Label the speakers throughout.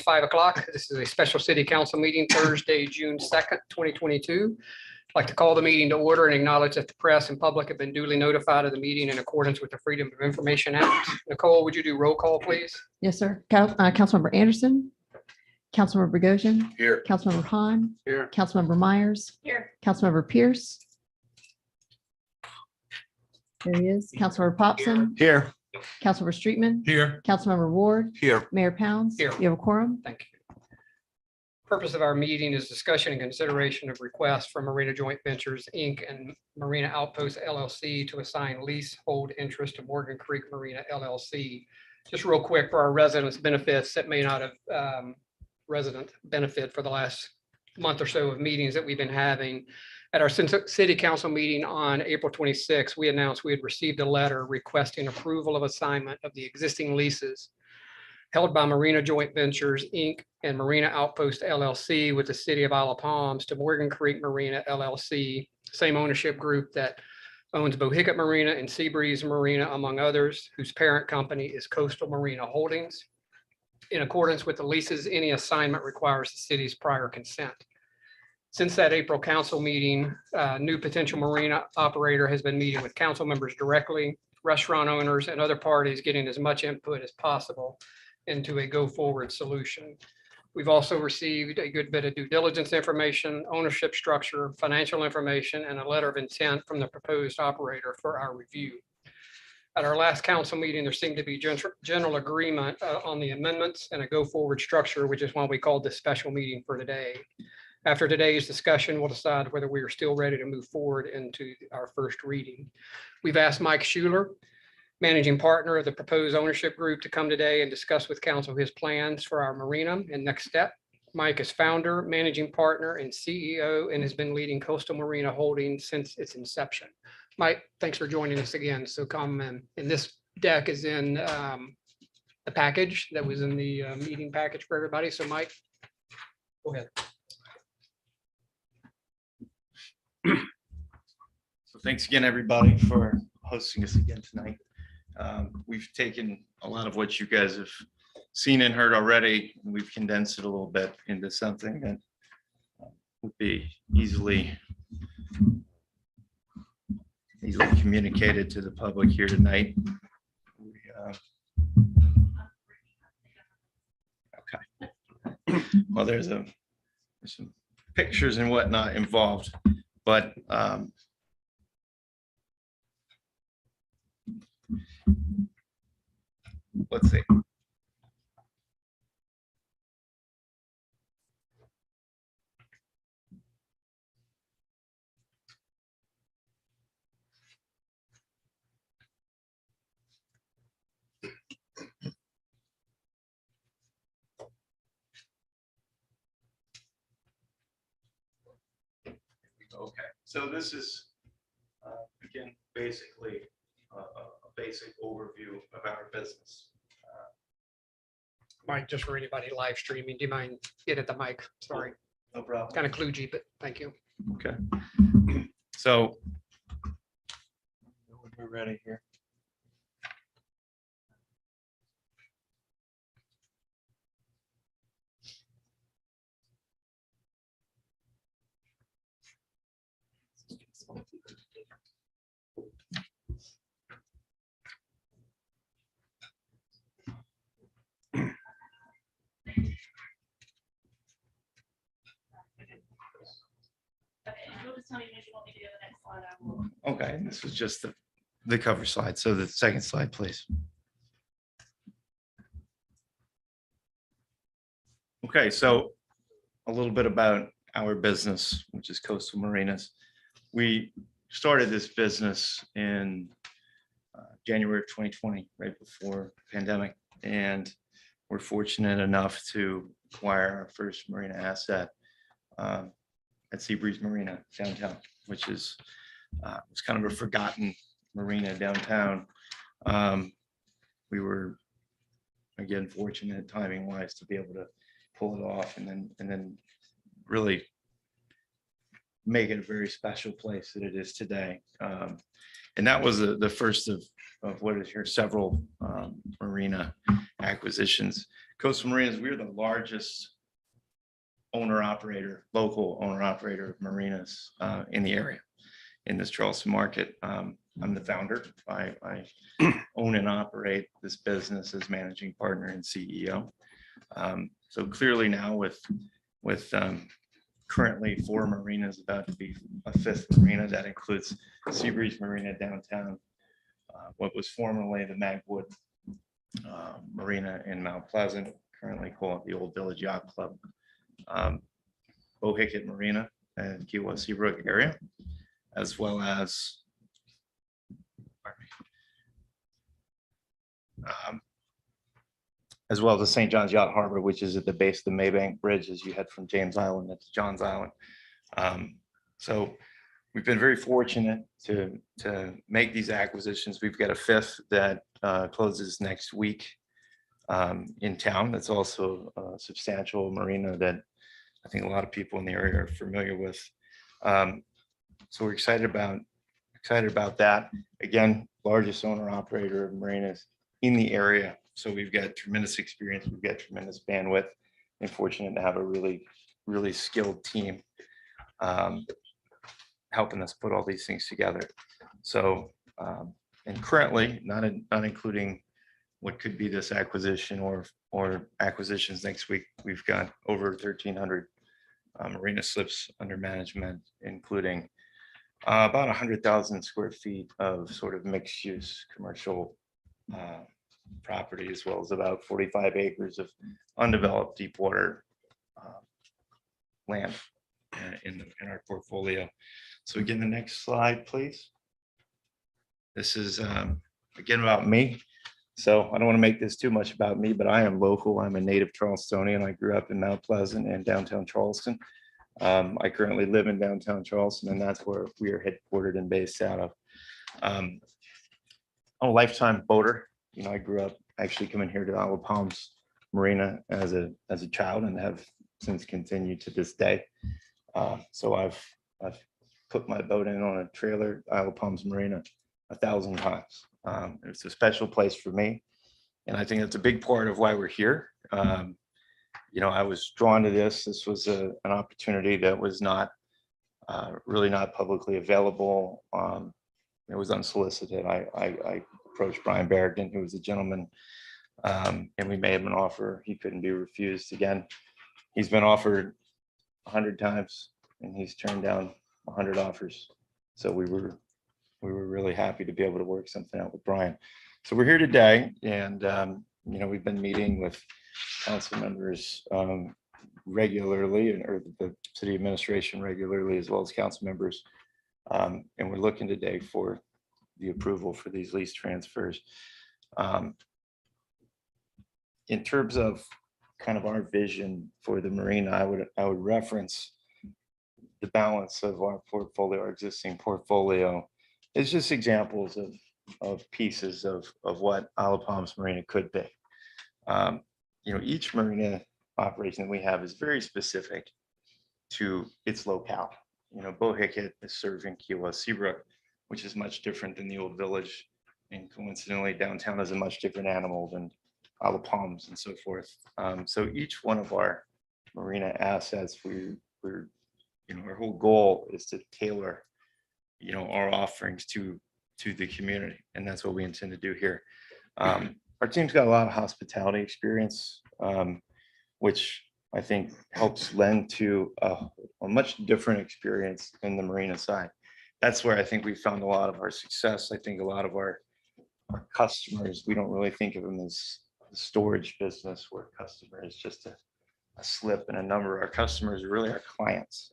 Speaker 1: 5 o'clock. This is a special city council meeting Thursday, June 2nd, 2022. I'd like to call the meeting to order and acknowledge that the press and public have been duly notified of the meeting in accordance with the Freedom of Information Act. Nicole, would you do roll call, please?
Speaker 2: Yes, sir. Councilmember Anderson. Councilmember Bogosian.
Speaker 3: Here.
Speaker 2: Councilmember Han.
Speaker 3: Here.
Speaker 2: Councilmember Myers.
Speaker 4: Here.
Speaker 2: Councilmember Pierce. There he is. Councilmember Popson.
Speaker 3: Here.
Speaker 2: Councilmember Streetman.
Speaker 3: Here.
Speaker 2: Councilmember Ward.
Speaker 3: Here.
Speaker 2: Mayor Pounds.
Speaker 1: Here.
Speaker 2: You have a quorum.
Speaker 1: Thank you. Purpose of our meeting is discussion and consideration of requests from Marina Joint Ventures, Inc. and Marina Outpost LLC to assign leasehold interest to Morgan Creek Marina LLC. Just real quick for our residents' benefits that may not have resident benefit for the last month or so of meetings that we've been having. At our city council meeting on April 26, we announced we had received a letter requesting approval of assignment of the existing leases held by Marina Joint Ventures, Inc. and Marina Outpost LLC with the city of Isle of Palms to Morgan Creek Marina LLC, same ownership group that owns Bohicket Marina and Seabreeze Marina, among others, whose parent company is Coastal Marina Holdings. In accordance with the leases, any assignment requires the city's prior consent. Since that April council meeting, new potential marina operator has been meeting with council members directly, restaurant owners, and other parties, getting as much input as possible into a go-forward solution. We've also received a good bit of due diligence information, ownership structure, financial information, and a letter of intent from the proposed operator for our review. At our last council meeting, there seemed to be general agreement on the amendments and a go-forward structure, which is why we called this special meeting for today. After today's discussion, we'll decide whether we are still ready to move forward into our first reading. We've asked Mike Schuler, managing partner of the proposed ownership group, to come today and discuss with council his plans for our marina and next step. Mike is founder, managing partner, and CEO, and has been leading Coastal Marina Holdings since its inception. Mike, thanks for joining us again. So come in. And this deck is in the package that was in the meeting package for everybody. So Mike, go ahead.
Speaker 5: So thanks again, everybody, for hosting us again tonight. We've taken a lot of what you guys have seen and heard already, and we've condensed it a little bit into something that would be easily communicated to the public here tonight. Okay. Well, there's some pictures and whatnot involved, but let's see. Okay, so this is again basically a basic overview of our business.
Speaker 1: Mike, just for anybody live streaming, do you mind get at the mic? Sorry,
Speaker 5: No problem.
Speaker 1: kind of kludgy, but thank you.
Speaker 5: Okay. So we're ready here. Okay, and this was just the cover slide. So the second slide, please. Okay, so a little bit about our business, which is Coastal Marinas. We started this business in January of 2020, right before the pandemic, and we're fortunate enough to acquire our first marina asset at Seabreeze Marina downtown, which is it's kind of a forgotten marina downtown. We were again fortunate timing wise to be able to pull it off and then really make it a very special place that it is today. And that was the first of what is here, several marina acquisitions. Coastal Marinas, we're the largest local owner operator of marinas in the area, in this Charleston market. I'm the founder. I own and operate this business as managing partner and CEO. So clearly now with currently 4 marinas, about to be a 5th marina, that includes Seabreeze Marina downtown, what was formerly the Magwood Marina in Mount Pleasant, currently called the Old Village Yacht Club, Bohicket Marina and Key West Seabrook area, as well as the St. John's Yacht Harbor, which is at the base of the Maybank Bridge as you head from James Island to Johns Island. So we've been very fortunate to make these acquisitions. We've got a 5th that closes next week in town. That's also a substantial marina that I think a lot of people in the area are familiar with. So we're excited about that. Again, largest owner operator of marinas in the area. So we've got tremendous experience. We've got tremendous bandwidth, and fortunate to have a really, really skilled team helping us put all these things together. So, and currently, not including what could be this acquisition or acquisitions next week, we've got over 1,300 marina slips under management, including about 100,000 square feet of sort of mixed use commercial property, as well as about 45 acres of undeveloped deep water land in our portfolio. So again, the next slide, please. This is again about me. So I don't want to make this too much about me, but I am local. I'm a native Charlestonian. I grew up in Mount Pleasant and downtown Charleston. I currently live in downtown Charleston, and that's where we are headquartered and based out of. I'm a lifetime boater. You know, I grew up actually coming here to Isle of Palms Marina as a child, and have since continued to this day. So I've put my boat in on a trailer, Isle of Palms Marina, 1,000 times. It's a special place for me, and I think it's a big part of why we're here. You know, I was drawn to this. This was an opportunity that was not really not publicly available. It was unsolicited. I approached Brian Barrington, who was a gentleman, and we made him an offer. He couldn't be refused. Again, he's been offered 100 times, and he's turned down 100 offers. So we were really happy to be able to work something out with Brian. So we're here today, and you know, we've been meeting with council members regularly, or the city administration regularly, as well as council members. And we're looking today for the approval for these lease transfers. In terms of kind of our vision for the marina, I would reference the balance of our portfolio, our existing portfolio. It's just examples of pieces of what Isle of Palms Marina could be. You know, each marina operation that we have is very specific to its locale. You know, Bohicket is serving Key West Seabrook, which is much different than the Old Village. And coincidentally, downtown is a much different animal than Isle of Palms and so forth. So each one of our marina assets, we're, you know, our whole goal is to tailor, you know, our offerings to the community. And that's what we intend to do here. Our team's got a lot of hospitality experience, which I think helps lend to a much different experience in the marina side. That's where I think we found a lot of our success. I think a lot of our customers, we don't really think of them as a storage business where customer is just a slip and a number. Our customers are really our clients.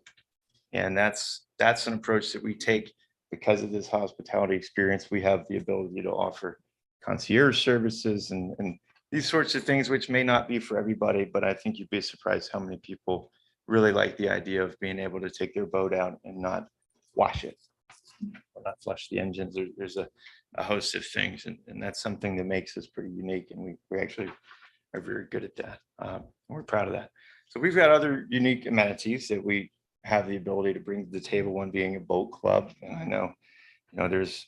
Speaker 5: And that's an approach that we take because of this hospitality experience. We have the ability to offer concierge services and these sorts of things, which may not be for everybody, but I think you'd be surprised how many people really like the idea of being able to take their boat out and not wash it or not flush the engines. There's a host of things, and that's something that makes us pretty unique, and we actually are very good at that. We're proud of that. So we've got other unique amenities that we have the ability to bring to the table, one being a boat club. And I know, you know, there's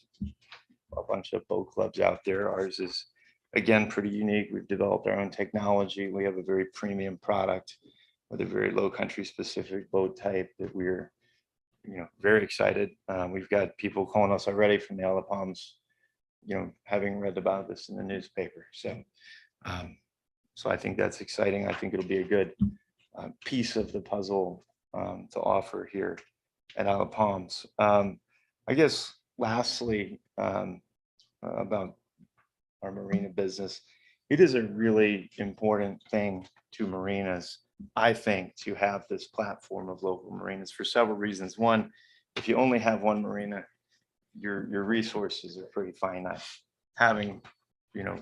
Speaker 5: a bunch of boat clubs out there. Ours is again, pretty unique. We've developed our own technology. We have a very premium product with a very low country specific boat type that we're, very excited. We've got people calling us already from the Isle of Palms, having read about this in the newspaper. So I think that's exciting. I think it'll be a good piece of the puzzle to offer here at Isle of Palms. I guess lastly, about our marina business, it is a really important thing to marinas, I think, to have this platform of local marinas for several reasons. One, if you only have one marina, your resources are pretty finite. Having,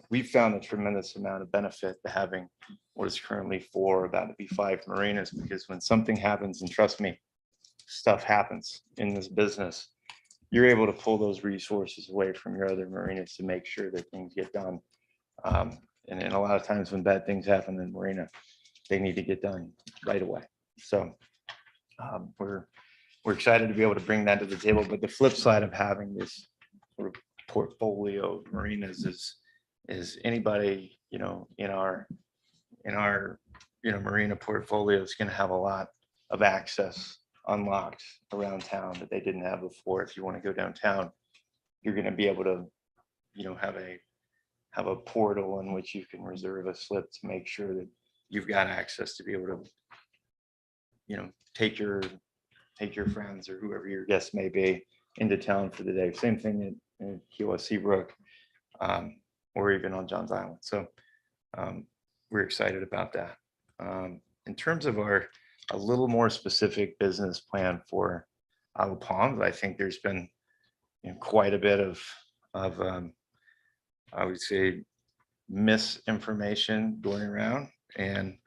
Speaker 5: we've found a tremendous amount of benefit to having what is currently 4, about to be 5 marinas, because when something happens, and trust me, stuff happens in this business, you're able to pull those resources away from your other marinas to make sure that things get done. And a lot of times when bad things happen in marina, they need to get done right away. So we're excited to be able to bring that to the table. But the flip side of having this sort of portfolio of marinas is anybody, in our marina portfolio is going to have a lot of access unlocked around town that they didn't have before. If you want to go downtown, you're going to be able to, have a portal in which you can reserve a slip to make sure that you've got access to be able to, take your friends or whoever your guests may be into town for the day. Same thing at Key West Seabrook, or even on Johns Island. So we're excited about that. In terms of a little more specific business plan for Isle of Palms, I think there's been quite a bit of I would say misinformation going around, and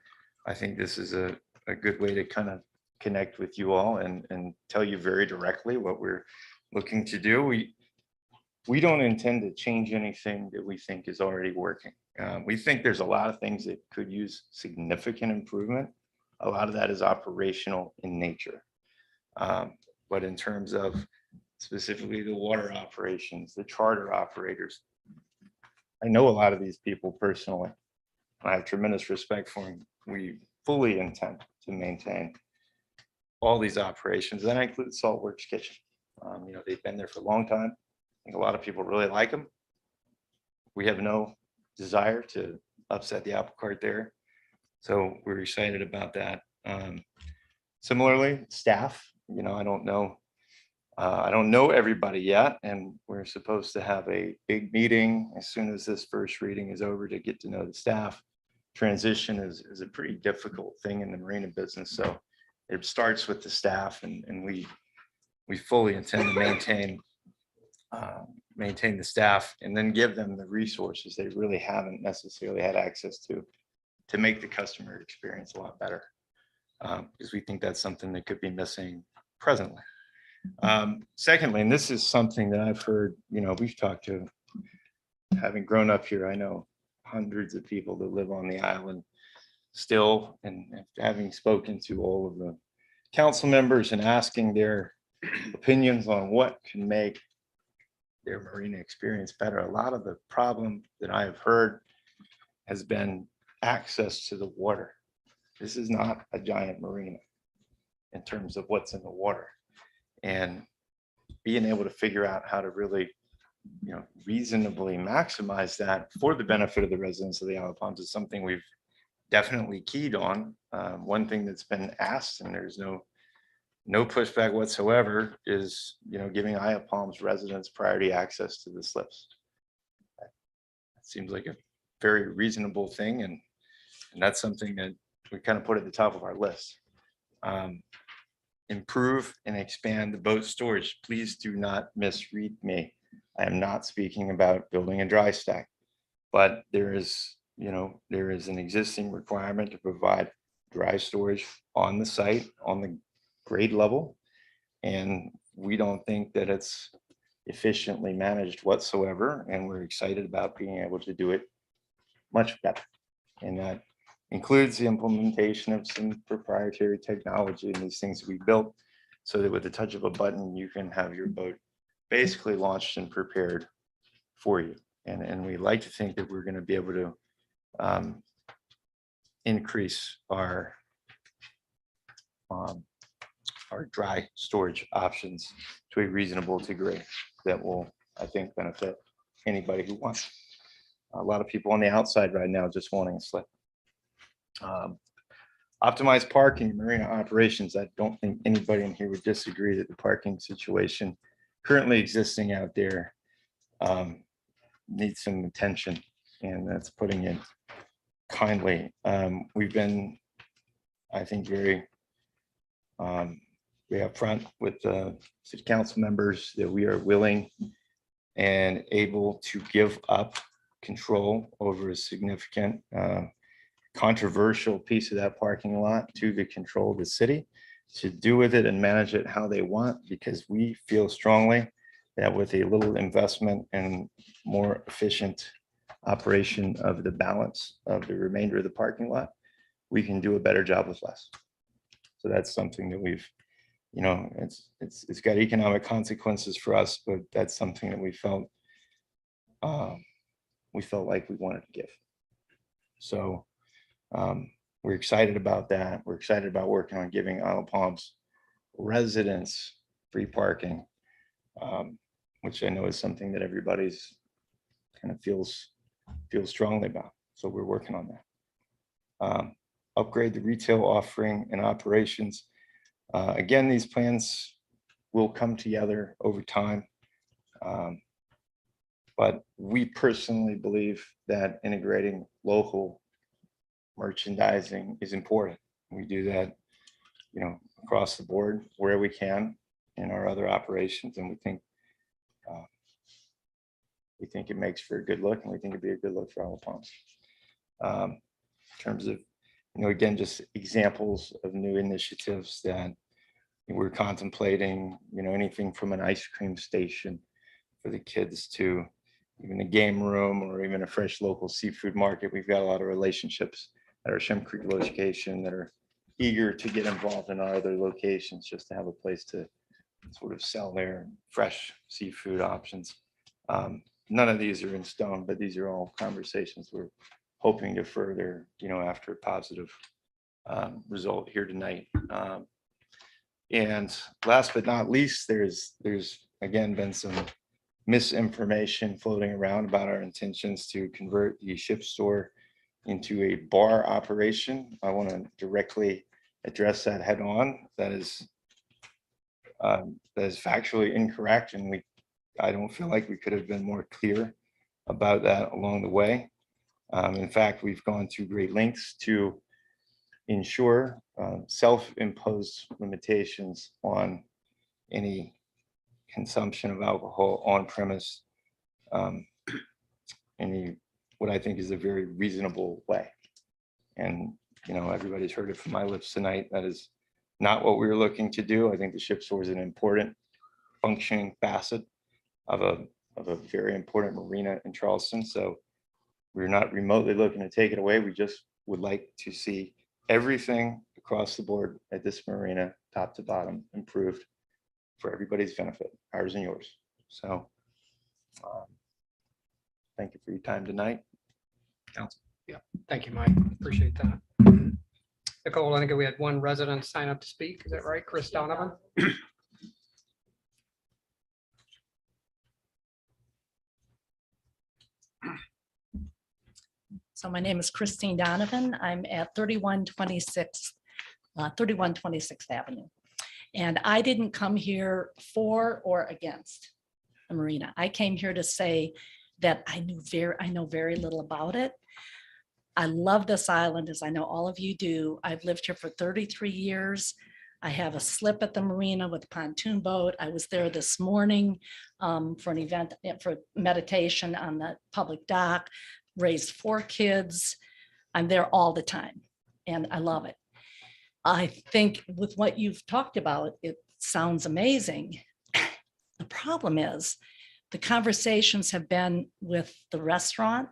Speaker 5: I think this is a good way to kind of connect with you all and tell you very directly what we're looking to do. We don't intend to change anything that we think is already working. We think there's a lot of things that could use significant improvement. A lot of that is operational in nature. But in terms of specifically the water operations, the charter operators, I know a lot of these people personally. I have tremendous respect for them. We fully intend to maintain all these operations. That includes Saltworks Kitchen. They've been there for a long time. I think a lot of people really like them. We have no desire to upset the apple cart there. So we're excited about that. Similarly, staff, I don't know everybody yet, and we're supposed to have a big meeting as soon as this first reading is over to get to know the staff. Transition is a pretty difficult thing in the marina business. So it starts with the staff, and we fully intend to maintain the staff and then give them the resources they really haven't necessarily had access to make the customer experience a lot better, because we think that's something that could be missing presently. Secondly, and this is something that I've heard, we've talked to, having grown up here, I know hundreds of people that live on the island still, and having spoken to all of the council members and asking their opinions on what can make their marina experience better. A lot of the problem that I have heard has been access to the water. This is not a giant marina in terms of what's in the water, and being able to figure out how to really, reasonably maximize that for the benefit of the residents of the Isle of Palms is something we've definitely keyed on. One thing that's been asked, and there's no pushback whatsoever, is giving Isle of Palms residents priority access to the slips. That seems like a very reasonable thing, and that's something that we kind of put at the top of our list. Improve and expand the boat storage. Please do not misread me. I am not speaking about building a dry stack, but there is an existing requirement to provide dry storage on the site on the grade level, and we don't think that it's efficiently managed whatsoever, and we're excited about being able to do it much better. And that includes the implementation of some proprietary technology and these things we built so that with the touch of a button, you can have your boat basically launched and prepared for you. And we like to think that we're going to be able to increase our dry storage options to a reasonable degree that will, I think, benefit anybody who wants. A lot of people on the outside right now just wanting a slip. Optimized parking, marina operations. I don't think anybody in here would disagree that the parking situation currently existing out there needs some attention, and that's putting it kindly. We've been, I think, very upfront with the city council members that we are willing and able to give up control over a significant controversial piece of that parking lot to the control of the city to do with it and manage it how they want, because we feel strongly that with a little investment and more efficient operation of the balance of the remainder of the parking lot, we can do a better job with less. So that's something that we've, you know, it's got economic consequences for us, but that's something that we felt like we wanted to give. So we're excited about that. We're excited about working on giving Isle of Palms residents free parking, which I know is something that everybody's kind of feels strongly about. So we're working on that. Upgrade the retail offering and operations. Again, these plans will come together over time. But we personally believe that integrating local merchandising is important. We do that, you know, across the board where we can in our other operations, and we think it makes for a good look, and we think it'd be a good look for Isle of Palms. In terms of, you know, again, just examples of new initiatives that we're contemplating, you know, anything from an ice cream station for the kids to even a game room or even a fresh local seafood market. We've got a lot of relationships at our Shem Creek location that are eager to get involved in our other locations just to have a place to sort of sell their fresh seafood options. None of these are in stone, but these are all conversations we're hoping to further, you know, after a positive result here tonight. And last but not least, there's again been some misinformation floating around about our intentions to convert the Ship Store into a bar operation. I want to directly address that head on. That is factually incorrect, and I don't feel like we could have been more clear about that along the way. In fact, we've gone to great lengths to ensure self-imposed limitations on any consumption of alcohol on premise, what I think is a very reasonable way. And, you know, everybody's heard it from my lips tonight. That is not what we were looking to do. I think the Ship Store is an important functioning facet of a very important marina in Charleston. So we're not remotely looking to take it away. We just would like to see everything across the board at this marina, top to bottom, improved for everybody's benefit, ours and yours. So thank you for your time tonight, Council.
Speaker 1: Yeah, thank you, Mike. Appreciate that. Nicole, I think we had one resident sign up to speak. Is that right? Chris Donovan?
Speaker 3: So my name is Christine Donovan. I'm at 3126th Avenue. And I didn't come here for or against the marina. I came here to say that I know very little about it. I love this island, as I know all of you do. I've lived here for 33 years. I have a slip at the marina with a pontoon boat. I was there this morning for an event for meditation on the public dock, raised 4 kids. I'm there all the time and I love it. I think with what you've talked about, it sounds amazing. The problem is the conversations have been with the restaurant,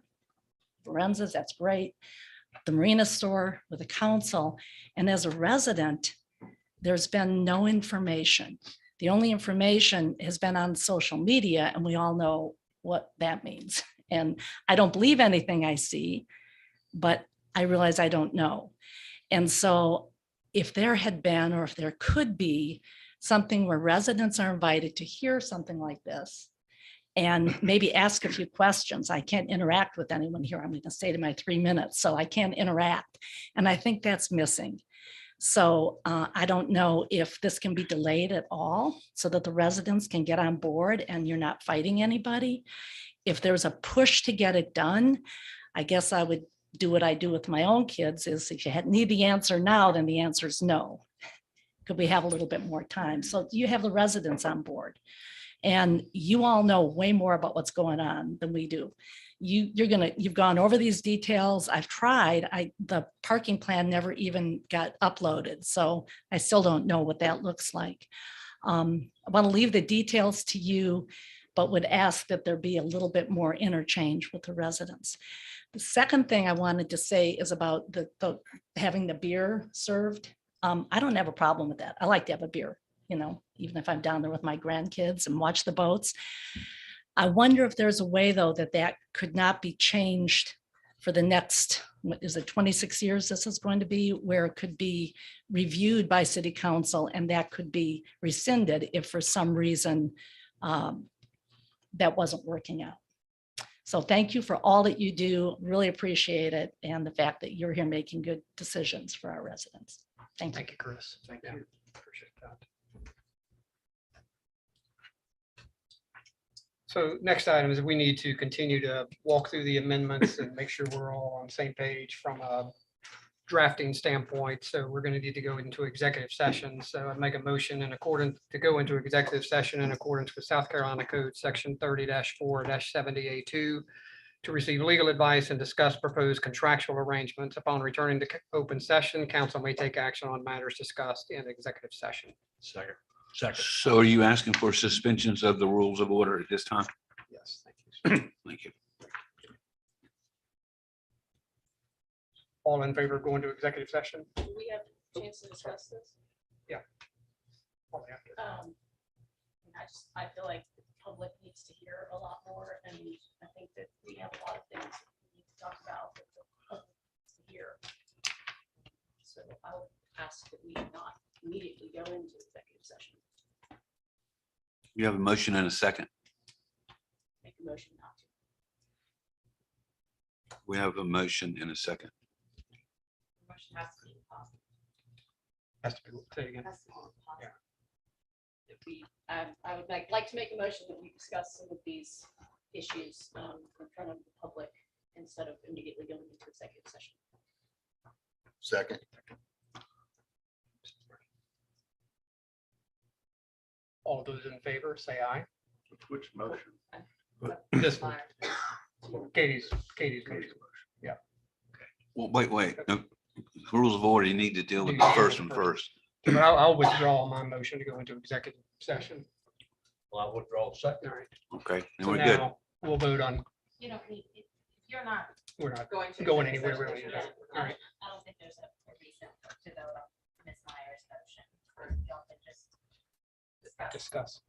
Speaker 3: Lorenzo's, that's great, the marina store, with the council, and as a resident, there's been no information. The only information has been on social media, and we all know what that means. And I don't believe anything I see, but I realize I don't know. And so if there had been, or if there could be something where residents are invited to hear something like this and maybe ask a few questions. I can't interact with anyone here. I'm going to stay to my 3 minutes, so I can't interact. And I think that's missing. So I don't know if this can be delayed at all so that the residents can get on board and you're not fighting anybody. If there's a push to get it done, I guess I would do what I do with my own kids is if you need the answer now, then the answer is no. Could we have a little bit more time? So you have the residents on board and you all know way more about what's going on than we do. You've gone over these details. I've tried. The parking plan never even got uploaded. So I still don't know what that looks like. I want to leave the details to you, but would ask that there be a little bit more interchange with the residents. The second thing I wanted to say is about the having the beer served. I don't have a problem with that. I like to have a beer, even if I'm down there with my grandkids and watch the boats. I wonder if there's a way, though, that could not be changed for the next, what is it, 26 years this is going to be, where it could be reviewed by city council and that could be rescinded if for some reason that wasn't working out. So thank you for all that you do. Really appreciate it. And the fact that you're here making good decisions for our residents. Thank you.
Speaker 1: Thank you, Chris. Thank you. Appreciate that. So next item is we need to continue to walk through the amendments and make sure we're all on the same page from a drafting standpoint. So we're going to need to go into executive session. So I make a motion in accordance to go into executive session in accordance with South Carolina Code Section 30-4-70A2 to receive legal advice and discuss proposed contractual arrangements. Upon returning to open session, council may take action on matters discussed in executive session.
Speaker 4: Second.
Speaker 6: So are you asking for suspensions of the rules of order at this time?
Speaker 1: Yes, thank you.
Speaker 6: Thank you.
Speaker 1: All in favor of going to executive session?
Speaker 7: Do we have a chance to discuss this?
Speaker 1: Probably after.
Speaker 7: I feel like the public needs to hear a lot more, and I think that we have a lot of things we need to talk about that the public needs to hear. So I would ask that we not immediately go into executive session.
Speaker 6: You have a motion and a second.
Speaker 7: Make a motion not to.
Speaker 6: We have a motion and a second.
Speaker 7: The motion has to be positive.
Speaker 1: Has to be, say again.
Speaker 7: Has to be positive. If we, I would like to make a motion that we discuss some of these issues in front of the public instead of immediately going into executive session.
Speaker 4: Second.
Speaker 1: All those in favor, say aye.
Speaker 4: Which motion?
Speaker 1: This one, Katie's motion.
Speaker 6: Well, wait. No, rules of order, you need to deal with the first one first.
Speaker 1: But I'll withdraw my motion to go into executive session.
Speaker 4: Well, I withdraw second.
Speaker 1: All right.
Speaker 6: Okay, and
Speaker 1: So
Speaker 6: we're good.
Speaker 1: now we'll vote on,
Speaker 7: You know, if you're not
Speaker 1: we're not
Speaker 7: going to.
Speaker 1: going
Speaker 7: executive
Speaker 1: anywhere.
Speaker 7: session,
Speaker 1: Really.
Speaker 7: yeah,
Speaker 1: All right.
Speaker 7: I don't think there's a reason to vote on Ms. Meyer's motion. Y'all can just discuss.
Speaker 1: Discuss.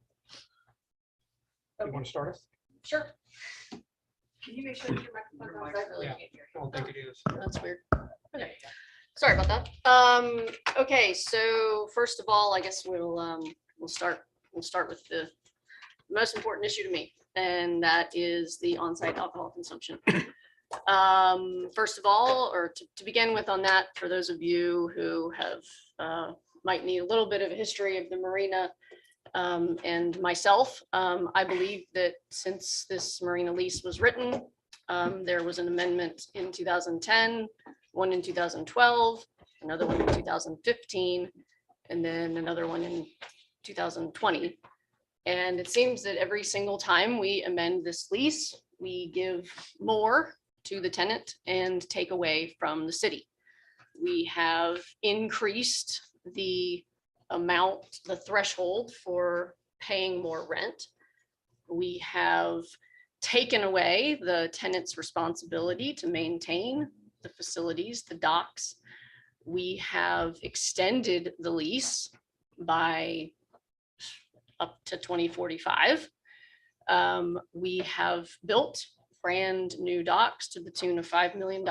Speaker 1: You want to start us?
Speaker 7: Sure. Can you make sure that your microphone's on? 'Cause I really
Speaker 1: Yeah.
Speaker 7: can't hear
Speaker 1: I don't think it is.
Speaker 8: That's weird.
Speaker 7: you. There you go.
Speaker 8: Sorry about that. Okay, so first of all, I guess we'll start with the most important issue to me, and that is the on-site alcohol consumption. First of all, or to begin with on that, for those of you who have might need a little bit of a history of the marina and myself, I believe that since this marina lease was written, there was an amendment in 2010, one in 2012, another one in 2015, and then another one in 2020. And it seems that every single time we amend this lease, we give more to the tenant and take away from the city. We have increased the amount, the threshold for paying more rent. We have taken away the tenant's responsibility to maintain the facilities, the docks. We have extended the lease by up to 2045. We have built brand new docks to the tune of $5 million.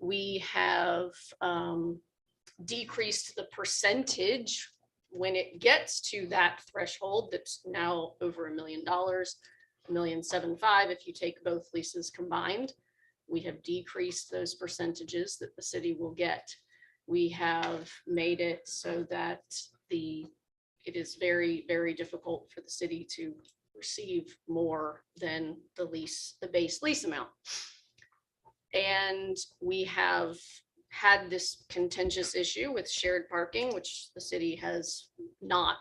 Speaker 8: We have decreased the percentage when it gets to that threshold that's now over $1 million, $1.75 million if you take both leases combined. We have decreased those percentages that the city will get. We have made it so that it is very, very difficult for the city to receive more than the base lease amount. And we have had this contentious issue with shared parking, which the city has not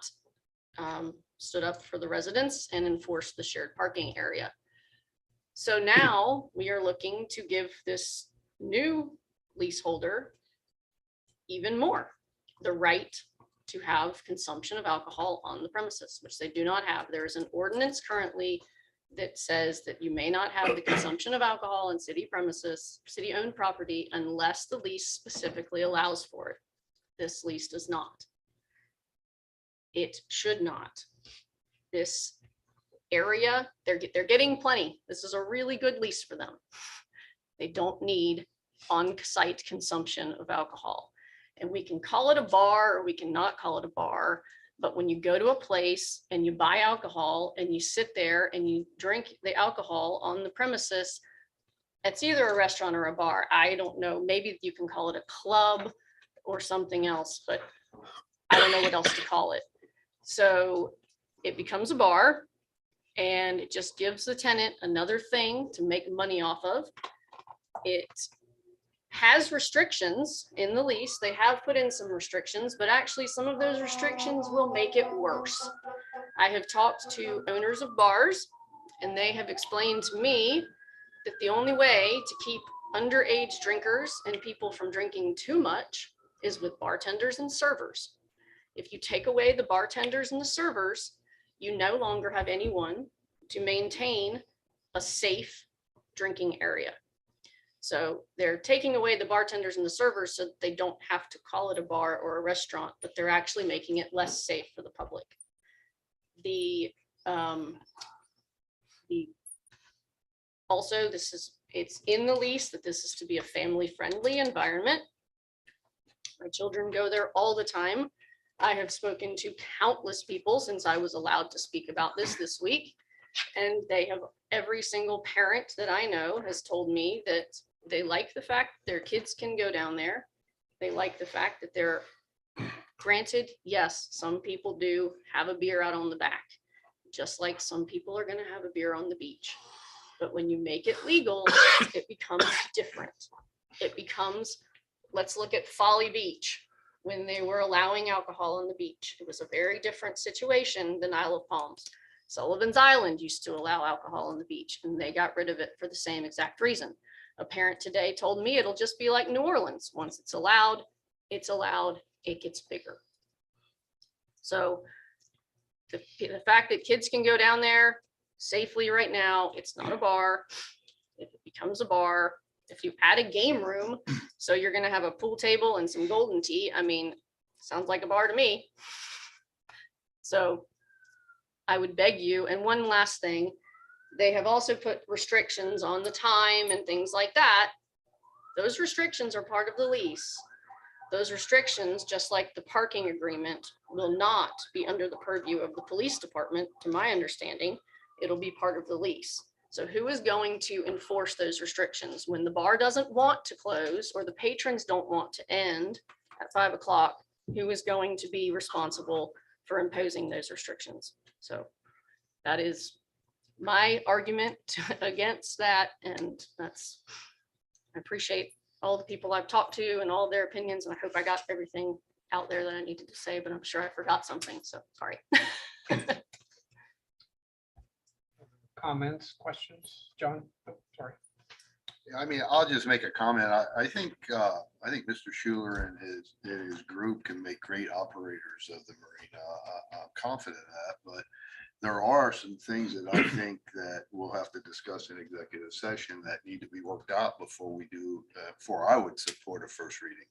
Speaker 8: stood up for the residents and enforced the shared parking area. So now we are looking to give this new leaseholder even more, the right to have consumption of alcohol on the premises, which they do not have. There is an ordinance currently that says that you may not have the consumption of alcohol in city premises, city-owned property, unless the lease specifically allows for it. This lease does not. It should not. This area, they're getting plenty. This is a really good lease for them. They don't need on-site consumption of alcohol. And we can call it a bar or we can not call it a bar. But when you go to a place and you buy alcohol and you sit there and you drink the alcohol on the premises, it's either a restaurant or a bar. I don't know. Maybe you can call it a club or something else, but I don't know what else to call it. So it becomes a bar and it just gives the tenant another thing to make money off of. It has restrictions in the lease. They have put in some restrictions, but actually some of those restrictions will make it worse. I have talked to owners of bars and they have explained to me that the only way to keep underage drinkers and people from drinking too much is with bartenders and servers. If you take away the bartenders and the servers, you no longer have anyone to maintain a safe drinking area. So they're taking away the bartenders and the servers so that they don't have to call it a bar or a restaurant, but they're actually making it less safe for the public. Also, it's in the lease that this is to be a family-friendly environment. My children go there all the time. I have spoken to countless people since I was allowed to speak about this week. And every single parent that I know has told me that they like the fact that their kids can go down there. They like the fact that they're granted, yes, some people do have a beer out on the back, just like some people are going to have a beer on the beach. But when you make it legal, it becomes different. It becomes, let's look at Folly Beach. When they were allowing alcohol on the beach, it was a very different situation than Isle of Palms. Sullivan's Island used to allow alcohol on the beach and they got rid of it for the same exact reason. A parent today told me it'll just be like New Orleans. Once it's allowed, it gets bigger. So the fact that kids can go down there safely right now, it's not a bar. If it becomes a bar, if you add a game room, so you're going to have a pool table and some golden tea, I mean, sounds like a bar to me. So I would beg you, and one last thing, they have also put restrictions on the time and things like that. Those restrictions are part of the lease. Those restrictions, just like the parking agreement, will not be under the purview of the police department, to my understanding. It'll be part of the lease. So who is going to enforce those restrictions? When the bar doesn't want to close or the patrons don't want to end at 5 o'clock, who is going to be responsible for imposing those restrictions? So that is my argument against that. And I appreciate all the people I've talked to and all their opinions. And I hope I got everything out there that I needed to say, but I'm sure I forgot something. So sorry.
Speaker 1: Comments, questions? John? Oh, sorry.
Speaker 4: Yeah, I mean, I'll just make a comment. I think Mr. Schuler and his group can make great operators of the marina. I'm confident of that, but there are some things that I think that we'll have to discuss in executive session that need to be worked out before we do, before I would support a first reading.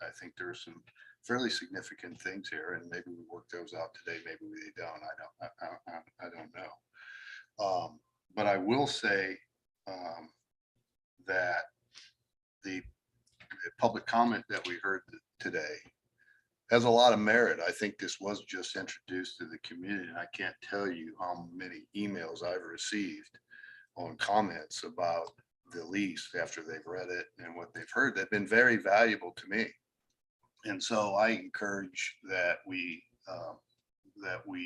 Speaker 4: I think there's some fairly significant things here, and maybe we work those out today, maybe we don't. I don't know. But I will say that the public comment that we heard today has a lot of merit. I think this was just introduced to the community, and I can't tell you how many emails I've received on comments about the lease after they've read it and what they've heard. They've been very valuable to me. And so I encourage that we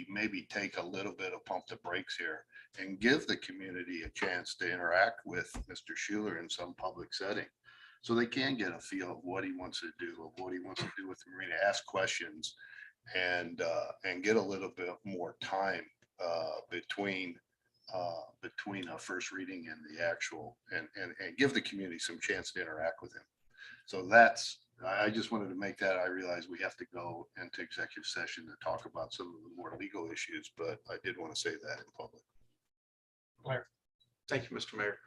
Speaker 4: maybe take a little bit of pump the brakes here and give the community a chance to interact with Mr. Schuler in some public setting, so they can get a feel of what he wants to do, of what he wants to do with the marina, ask questions, and get a little bit more time between a first reading and the actual, and give the community some chance to interact with him. So I just wanted to make that. I realize we have to go into executive session to talk about some of the more legal issues, but I did want to say that in public.
Speaker 9: Thank you, Mr. Mayor.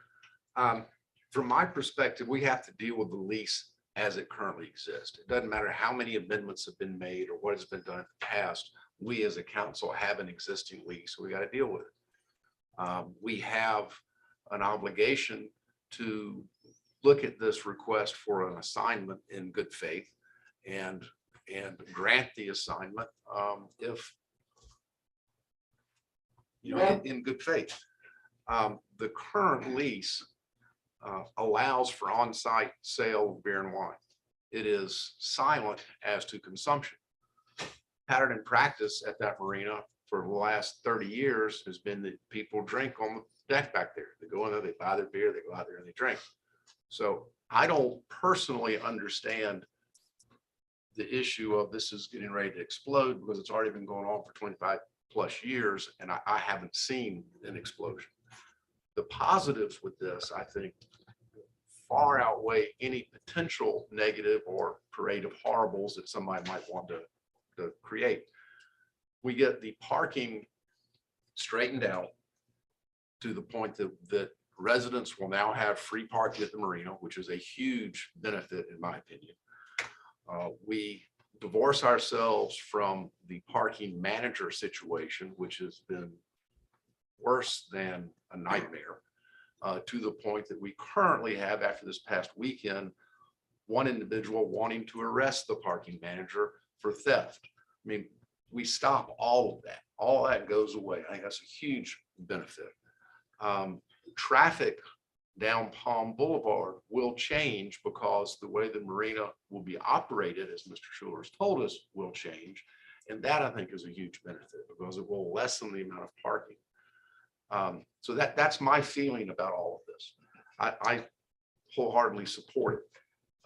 Speaker 9: From my perspective, we have to deal with the lease as it currently exists. It doesn't matter how many amendments have been made or what has been done in the past. We as a council have an existing lease. We got to deal with it. We have an obligation to look at this request for an assignment in good faith and grant the assignment if, in good faith. The current lease allows for on-site sale of beer and wine. It is silent as to consumption. Pattern and practice at that marina for the last 30 years has been that people drink on the deck back there. They go in there, they buy their beer, they go out there and they drink. So I don't personally understand the issue of this is getting ready to explode, because it's already been going on for 25 plus years and I haven't seen an explosion. The positives with this, I think, far outweigh any potential negative or parade of horribles that somebody might want to create. We get the parking straightened out to the point that residents will now have free parking at the marina, which is a huge benefit in my opinion. We divorce ourselves from the parking manager situation, which has been worse than a nightmare, to the point that we currently have, after this past weekend, one individual wanting to arrest the parking manager for theft. I mean, we stop all of that. All that goes away. I think that's a huge benefit. Traffic down Palm Boulevard will change because the way the marina will be operated, as Mr. Schuler has told us, will change. And that I think is a huge benefit because it will lessen the amount of parking. So that's my feeling about all of this. I wholeheartedly support it.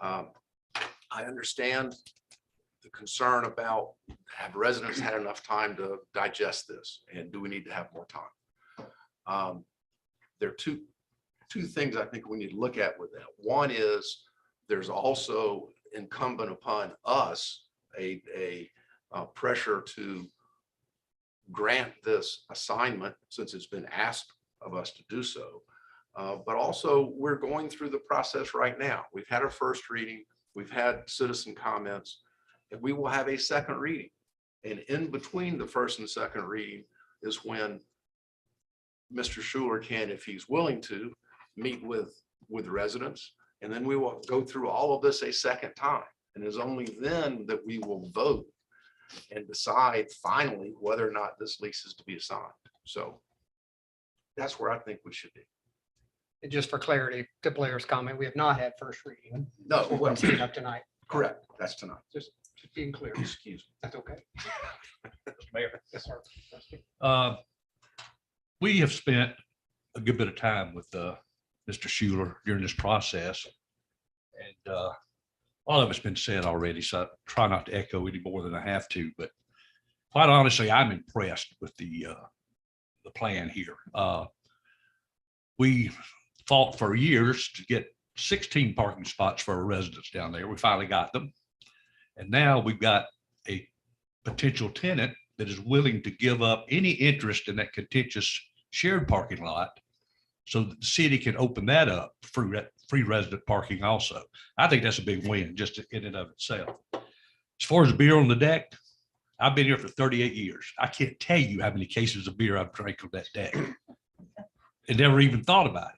Speaker 9: I understand the concern about, have residents had enough time to digest this, and do we need to have more time? There are two things I think we need to look at with that. One is there's also incumbent upon us a pressure to grant this assignment, since it's been asked of us to do so. But also we're going through the process right now. We've had our first reading, we've had citizen comments, and we will have a second reading. And in between the first and second reading is when Mr. Schuler can, if he's willing to, meet with residents. And then we will go through all of this a second time. And it's only then that we will vote and decide finally whether or not this lease is to be assigned. So that's where I think we should be.
Speaker 1: And just for clarity, to Blair's comment, we have not had first reading.
Speaker 9: No,
Speaker 1: We're
Speaker 9: well,
Speaker 1: taking up tonight.
Speaker 9: correct. That's tonight.
Speaker 1: Just being clear.
Speaker 9: Excuse me.
Speaker 1: That's okay.
Speaker 10: Mayor.
Speaker 1: Yes, sir.
Speaker 10: We have spent a good bit of time with Mr. Schuler during this process. And all of it's been said already, so I try not to echo any more than I have to. But quite honestly, I'm impressed with the plan here. We fought for years to get 16 parking spots for our residents down there. We finally got them. And now we've got a potential tenant that is willing to give up any interest in that contiguous shared parking lot so that the city can open that up for free resident parking also. I think that's a big win just in and of itself. As far as beer on the deck, I've been here for 38 years. I can't tell you how many cases of beer I've drank on that deck and never even thought about it.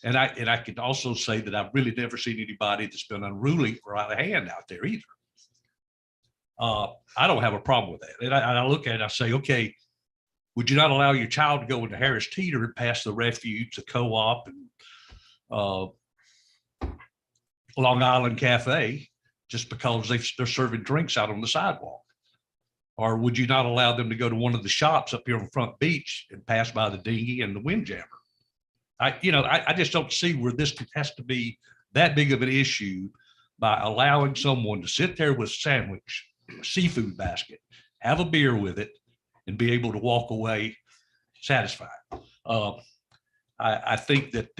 Speaker 10: And I can also say that I've really never seen anybody that's been unruly or out of hand out there either. I don't have a problem with that. And I look at it, I say, okay, would you not allow your child to go into Harris Teeter and pass the refuge, the co-op, and Long Island Cafe just because they're serving drinks out on the sidewalk? Or would you not allow them to go to one of the shops up here on Front Beach and pass by the dinghy and the Windjammer? I just don't see where this has to be that big of an issue by allowing someone to sit there with a sandwich, a seafood basket, have a beer with it, and be able to walk away satisfied. I think that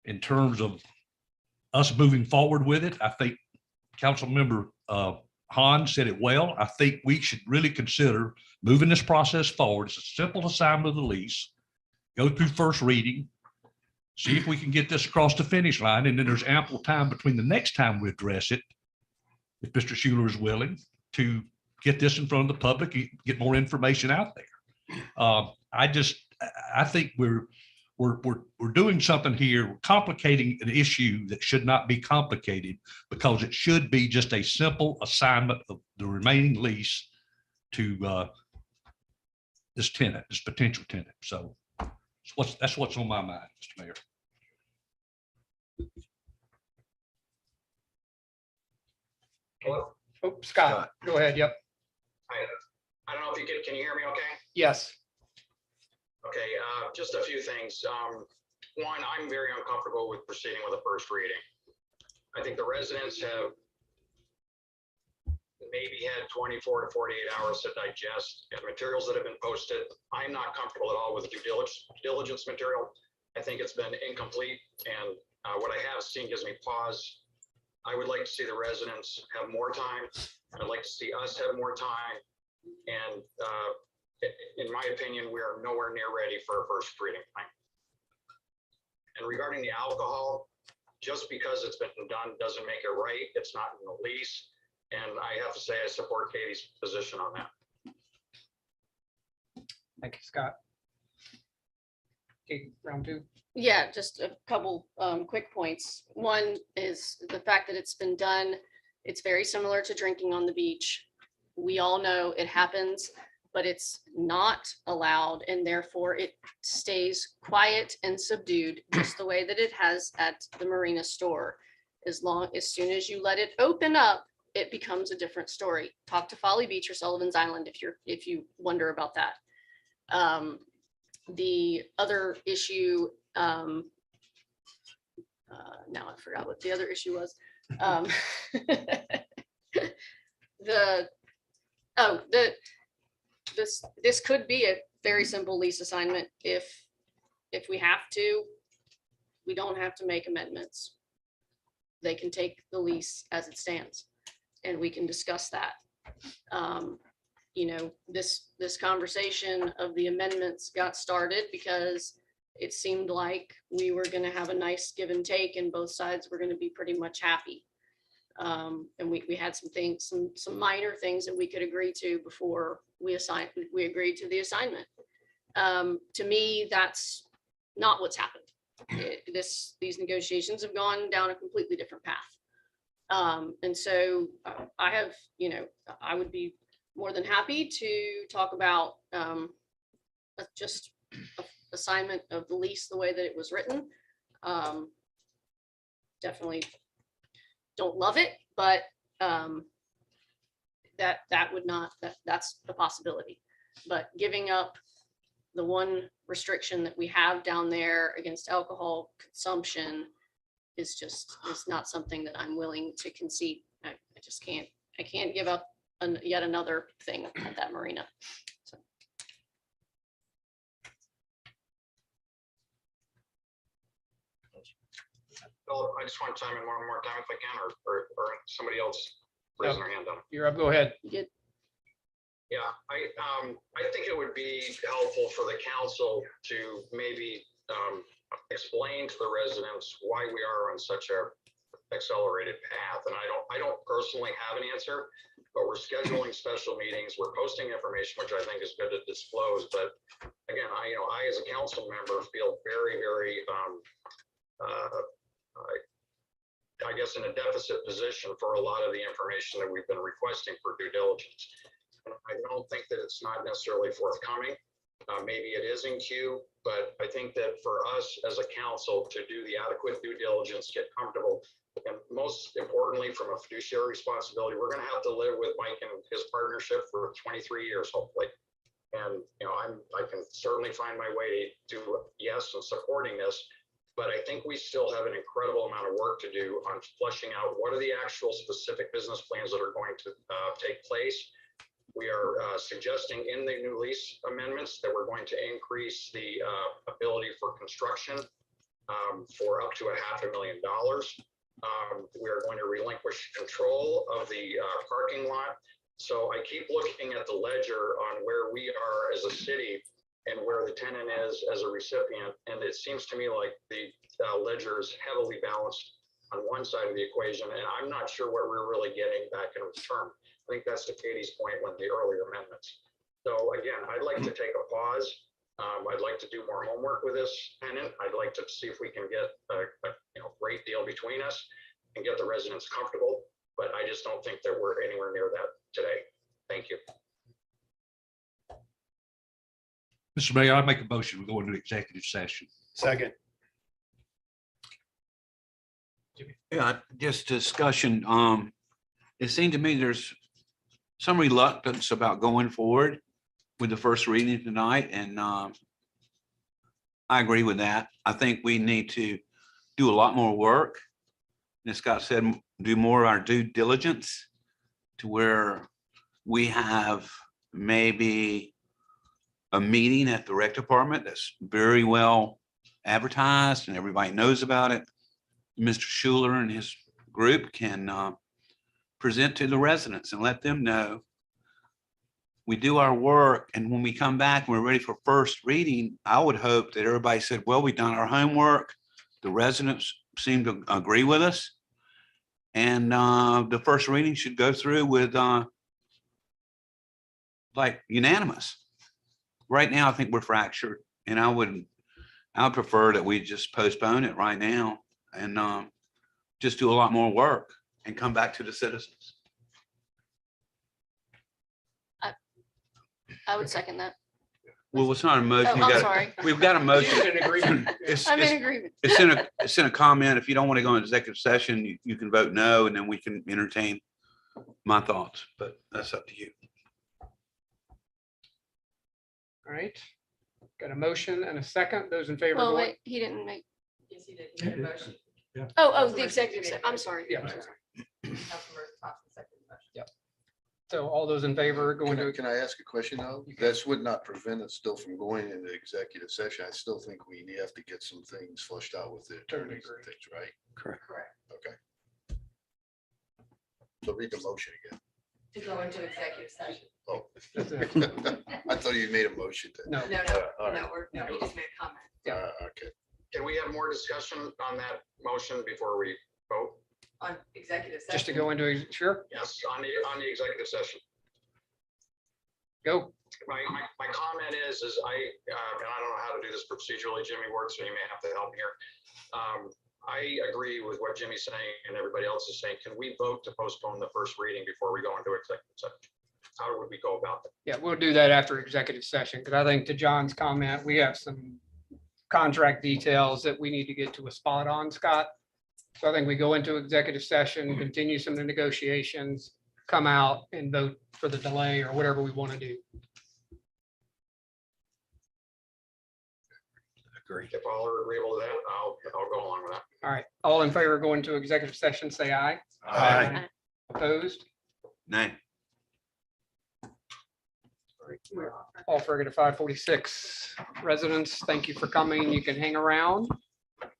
Speaker 10: in terms of us moving forward with it, I think Councilmember Hahn said it well. I think we should really consider moving this process forward. It's a simple assignment of the lease. Go through first reading, see if we can get this across the finish line, and then there's ample time between the next time we address it, if Mr. Schuler is willing, to get this in front of the public, get more information out there. I think we're doing something here, we're complicating an issue that should not be complicated, because it should be just a simple assignment of the remaining lease to this tenant, this potential tenant. So that's what's on my mind, Mr. Mayor.
Speaker 1: Oh, Scott, go ahead. Yep.
Speaker 11: I don't know if you can you hear me okay?
Speaker 1: Yes.
Speaker 11: Okay, just a few things. One, I'm very uncomfortable with proceeding with a first reading. I think the residents have maybe had 24 to 48 hours to digest materials that have been posted. I'm not comfortable at all with due diligence material. I think it's been incomplete, and what I have seen gives me pause. I would like to see the residents have more time. I'd like to see us have more time. And in my opinion, we are nowhere near ready for a first reading. And regarding the alcohol, just because it's been done doesn't make it right. It's not in the lease. And I have to say, I support Katie's position on that.
Speaker 1: Thank you, Scott. Okay, round two.
Speaker 8: Yeah, just a couple quick points. One is the fact that it's been done. It's very similar to drinking on the beach. We all know it happens, but it's not allowed, and therefore it stays quiet and subdued, just the way that it has at the Marina store. As soon as you let it open up, it becomes a different story. Talk to Folly Beach or Sullivan's Island if you wonder about that. The other issue, now I forgot what the other issue was. This could be a very simple lease assignment if we have to. We don't have to make amendments. They can take the lease as it stands, and we can discuss that. This conversation of the amendments got started because it seemed like we were going to have a nice give and take, and both sides were going to be pretty much happy. And we had some minor things that we could agree to before we agreed to the assignment. To me, that's not what's happened. These negotiations have gone down a completely different path. And so I would be more than happy to talk about just assignment of the lease the way that it was written. Definitely don't love it, but that's a possibility. But giving up the one restriction that we have down there against alcohol consumption is not something that I'm willing to concede. I can't give up yet another thing at that marina. So.
Speaker 11: Philip, I just want to chime in one more time if I can, or somebody else raising their hand up.
Speaker 1: You're up. Go ahead.
Speaker 11: Yeah, I think it would be helpful for the council to maybe explain to the residents why we are on such a accelerated path. And I don't personally have an answer, but we're scheduling special meetings. We're posting information, which I think is good to disclose. But again, I as a council member feel very, very, I guess in a deficit position for a lot of the information that we've been requesting for due diligence. And I don't think that it's not necessarily forthcoming. Maybe it is in queue, but I think that for us as a council to do the adequate due diligence, get comfortable, and most importantly, from a fiduciary responsibility, we're going to have to live with Mike and his partnership for 23 years, hopefully. And, I can certainly find my way to yes and supporting this, but I think we still have an incredible amount of work to do on fleshing out what are the actual specific business plans that are going to take place. We are suggesting in the new lease amendments that we're going to increase the ability for construction for up to $500,000. We are going to relinquish control of the parking lot. So I keep looking at the ledger on where we are as a city and where the tenant is as a recipient. And it seems to me like the ledger is heavily balanced on one side of the equation, and I'm not sure what we're really getting back in return. I think that's to Katie's point with the earlier amendments. So again, I'd like to take a pause. I'd like to do more homework with this tenant. I'd like to see if we can get a great deal between us and get the residents comfortable. But I just don't think that we're anywhere near that today. Thank you.
Speaker 10: Mr. Mayor, I make a motion, we go into executive session.
Speaker 1: Second.
Speaker 6: Yeah, just discussion. It seemed to me there's some reluctance about going forward with the first reading tonight, and I agree with that. I think we need to do a lot more work. As Scott said, do more of our due diligence to where we have maybe a meeting at the rec department that's very well advertised and everybody knows about it. Mr. Schuler and his group can present to the residents and let them know we do our work. And when we come back, and we're ready for first reading, I would hope that everybody said, well, we've done our homework. The residents seem to agree with us. And the first reading should go through with like unanimous. Right now, I think we're fractured, and I would prefer that we just postpone it right now and just do a lot more work and come back to the citizens.
Speaker 8: I would second that.
Speaker 6: Well, it's not a motion.
Speaker 8: Oh, I'm sorry.
Speaker 6: We've got a motion.
Speaker 1: In agreement.
Speaker 8: I'm in agreement.
Speaker 6: It's in a comment. If you don't want to go into executive session, you can vote no, and then we can entertain my thoughts, but that's up to you.
Speaker 1: All right. Got a motion and a second. Those in favor?
Speaker 8: Well,
Speaker 1: go-
Speaker 8: wait, he didn't make.
Speaker 7: Yes, he did. He made a motion.
Speaker 8: Oh, the executive. I'm sorry.
Speaker 1: Yeah.
Speaker 8: I'm sorry.
Speaker 7: Councilmember Thompson seconded the motion.
Speaker 1: Yep. So all those in favor going to,
Speaker 4: Can I ask a question though? This would not prevent us still from going into executive session. I still think we have to get some things flushed out with the
Speaker 1: Totally
Speaker 4: attorneys and
Speaker 1: agree.
Speaker 4: things, right?
Speaker 6: Correct.
Speaker 7: Correct.
Speaker 4: Okay. So read the motion again.
Speaker 7: To go into executive session.
Speaker 4: Oh,
Speaker 1: that's it.
Speaker 4: I thought you made a motion to.
Speaker 1: No,
Speaker 4: all right.
Speaker 7: We just made a comment.
Speaker 4: Okay.
Speaker 11: Can we have more discussion on that motion before we vote?
Speaker 7: On executive session.
Speaker 1: just to go into, sure,
Speaker 11: Yes, on the executive session.
Speaker 1: go.
Speaker 11: My comment is I, and I don't know how to do this procedurally, Jimmy works, so you may have to help me here. I agree with what Jimmy's saying and everybody else is saying. Can we vote to postpone the first reading before we go into executive session? How would we go about that?
Speaker 1: Yeah, we'll do that after executive session, because I think to John's comment, we have some contract details that we need to get to a spot on, Scott. So I think we go into executive session, continue some of the negotiations, come out and vote for the delay or whatever we want to do.
Speaker 6: Agree.
Speaker 11: If all are agreeable to that, I'll go along with that.
Speaker 1: All right, all in favor of going to executive session, say aye.
Speaker 4: Aye.
Speaker 1: Opposed?
Speaker 6: Nay.
Speaker 1: All for at 5:46. Residents, thank you for coming. You can hang around.